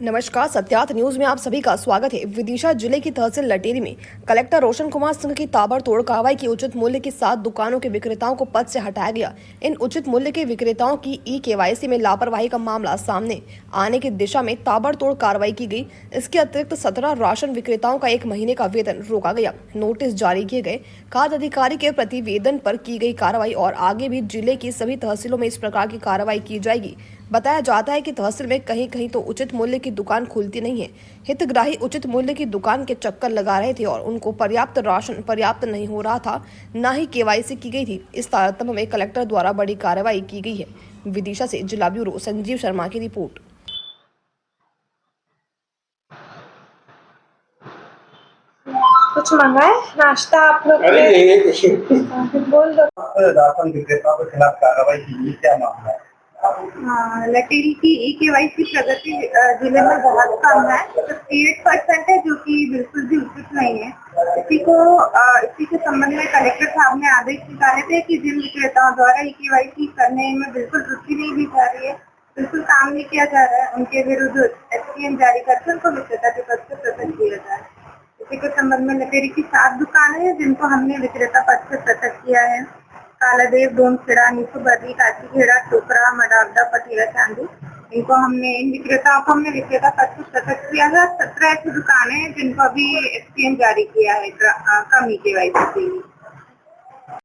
नमस्कार, सत्यार्थ न्यूज में आप सभी का स्वागत है। विदिशा जिले की तहसील लटेरी में कलेक्टर रोशन कुमार सिंह की ताबड़तोड़ कार्रवाई की उचित मूल्य की 7 दुकानों के विक्रेताओं को पद से हटाया गया। इन उचित मूल्य के विक्रेताओं की ई-केवाईसी में लापरवाही का मामला सामने आने की दिशा में ताबड़तोड़ कार्रवाई की गई। इसके अतिरिक्त 17 राशन विक्रेताओं का 1 महीने का वेतन रोका गया, नोटिस जारी किए गए। खाद्य अधिकारी के प्रतिवेदन पर की गई कार्रवाई और आगे भी जिले की सभी तहसीलों में इस प्रकार की कार्रवाई की जाएगी। बताया जाता है कि तहसील में कहीं कहीं तो उचित मूल्य की दुकान खुलती नहीं है। हितग्राही उचित मूल्य की दुकान के चक्कर लगा रहे थे और उनको पर्याप्त राशन पर्याप्त नहीं हो रहा था, न ही केवाईसी की गई थी। इस तारतम्य में कलेक्टर द्वारा बड़ी कार्रवाई की गई है। विदिशा से जिला ब्यूरो संजीव शर्मा की रिपोर्ट। कुछ मंगाए नाश्ता आप लोग अरे ये बोल दो। राशन विक्रेताओं के खिलाफ कार्रवाई की, क्या मामला है? हाँ, लटेरी की ई-केवाईसी प्रगति जिले में बहुत कम है, 58% है, जो कि बिल्कुल भी उचित नहीं है। इसी के संबंध में कलेक्टर साहब ने आदेश निकाले थे कि जिन विक्रेताओं द्वारा ई-केवाईसी करने में बिल्कुल रुचि नहीं दी जा रही है, बिल्कुल काम नहीं किया जा रहा है, उनके विरुद्ध एसपीएम जारी करके उनको विक्रेता के पद से पृथक किया जाए। इसी के संबंध में लटेरी की 7 दुकानें हैं जिनको हमने विक्रेता पद से पृथक किया है। कालादेव, डोमखेड़ा, नीचू बर्री, काचीखेड़ा, टोकरा, मडागदा, पटिया, चांदी, इन विक्रेताओं को हमने विक्रेता पद से पृथक किया है। 17 ऐसी दुकानें हैं जिनको अभी एसपीएम जारी किया है कम ई-केवाईसी के लिए।